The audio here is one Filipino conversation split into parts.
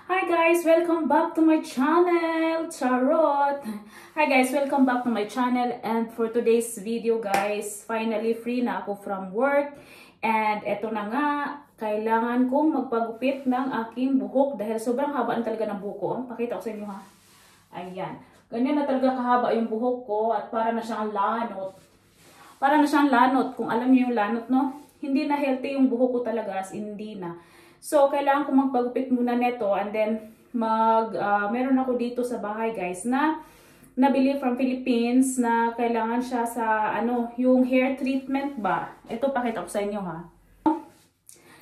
Hi guys, welcome back to my channel, Charot. Hi guys, welcome back to my channel, and for today's video guys, finally free na ako from work. And eto na nga, kailangan kong magpagupit ng aking buhok dahil sobrang haba na talaga ng buhok ko. Pakita ko sa inyo ha. Ayan. Ganyan na talaga kahaba yung buhok ko at para na siyang lanot. Para na siyang lanot. Kung alam niyo yung lanot, no? Hindi na healthy yung buhok ko talaga, as hindi na. So, kailangan ko magpagupit muna neto, and then meron ako dito sa bahay guys na nabili from Philippines na kailangan siya sa yung hair treatment ba. Ito pakita ko sa inyo ha.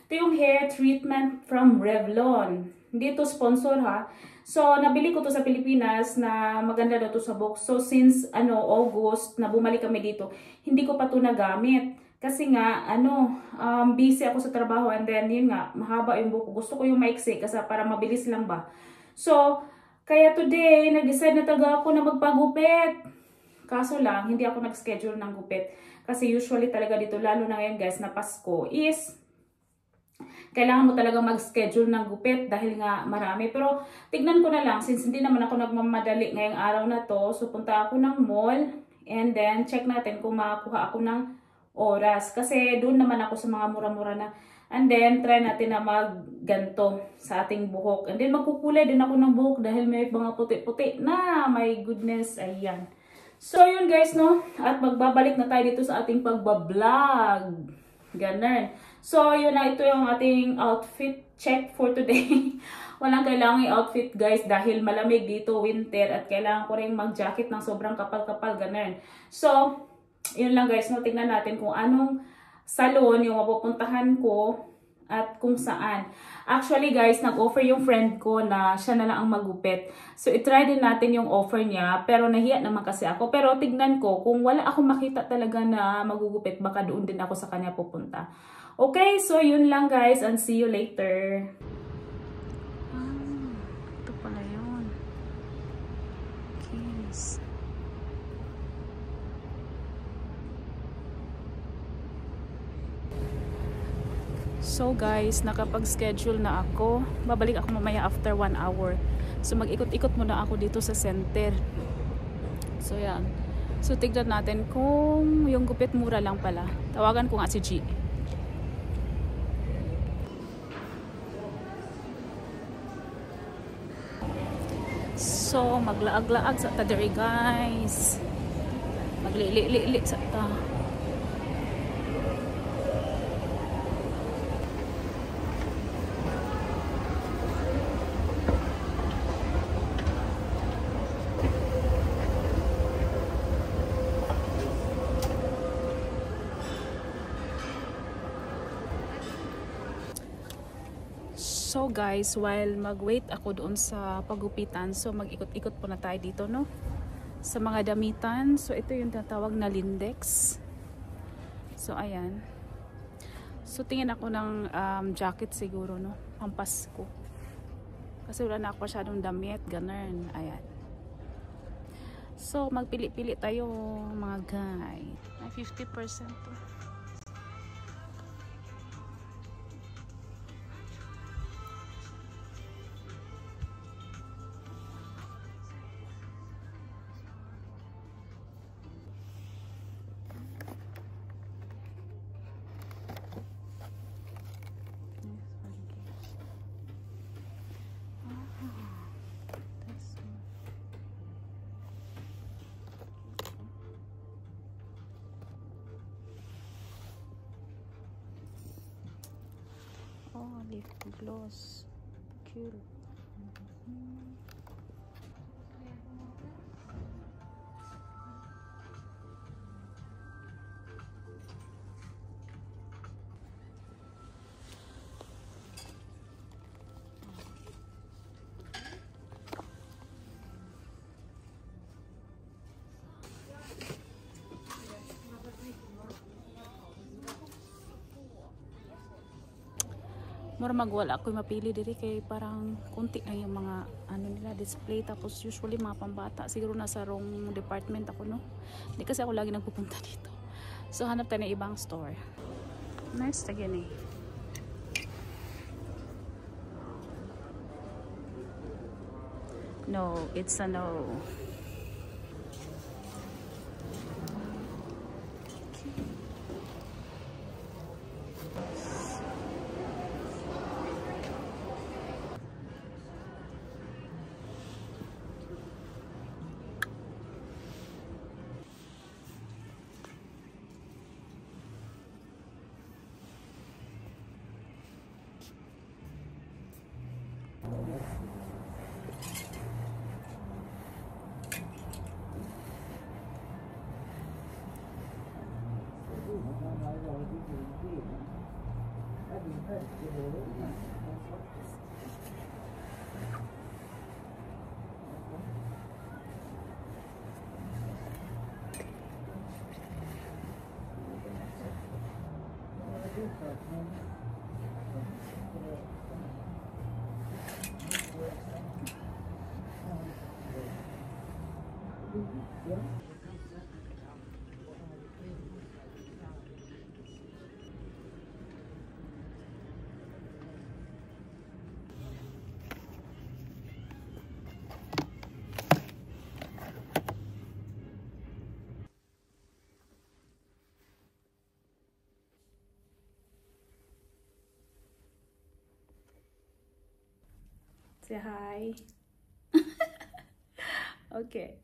Ito yung hair treatment from Revlon. Hindi ito sponsor ha. So, nabili ko to sa Pilipinas na maganda daw to sa box. So, since August na bumalik kami dito, hindi ko pa to nagamit. Kasi nga, busy ako sa trabaho, and then yun nga, mahaba yung buhok. Gusto ko yung maiksi kasi para mabilis lang ba. So, kaya today, nag-decide na talaga ako na magpagupit. Kaso lang, hindi ako nag-schedule ng gupit. Kasi usually talaga dito, lalo na ngayon guys, na Pasko, is kailangan mo talaga mag-schedule ng gupit dahil nga marami. Pero tignan ko na lang, since hindi naman ako nagmamadali ngayong araw na to, so punta ako ng mall, and then check natin kung makakuha ako ng oras. Kasi doon naman ako sa mga mura-mura na. And then, try natin na magganto sa ating buhok. And then, magkukulay din ako ng buhok dahil may mga puti-puti na. My goodness, ayan. So, yun guys, no? At magbabalik na tayo dito sa ating pagbablog. Ganun. So, yun na. Ito yung ating outfit check for today. Walang kailangang i-outfit guys dahil malamig dito, winter. At kailangan ko rin mag-jacket ng sobrang kapal-kapal. Ganun. So, yun lang guys, no? Tingnan natin kung anong salon yung mapupuntahan ko at kung saan. Actually guys, nag-offer yung friend ko na siya na lang ang magupit. So, itry din natin yung offer niya. Pero nahiya naman kasi ako. Pero tignan ko, kung wala akong makita talaga na magugupit, baka doon din ako sa kanya pupunta. Okay, so yun lang guys, and see you later. Ito pala yun. Keys. So guys, nakapag-schedule na ako. Babalik ako mamaya after 1 hour. So mag-ikot-ikot muna ako dito sa center. So yan. So tignan natin kung yung gupit mura lang pala. Tawagan ko nga si G. So maglaag-laag sa tadiri guys. Magli-li-li sa ta. So guys, while mag-wait ako doon sa pagupitan, so mag-ikot-ikot po na tayo dito, no? Sa mga damitan. So ito yung tinatawag na Lindex. So ayan. So tingin ako ng jacket siguro, no? Pampasko. Kasi wala na ako masyadong damit, ganun. Ayan. So magpili-pili tayo mga guys. May 50% to. Oh, lip gloss. Cute. Mura magwala ako mapili diri kay parang kunti na yung mga nila display, tapos usually mga pambata siguro nasa wrong department ako, no? Hindi kasi ako lagi nagpupunta dito, so hanap tayo ng ibang store. Nice again eh. No, it's a no. Say hi. Okay.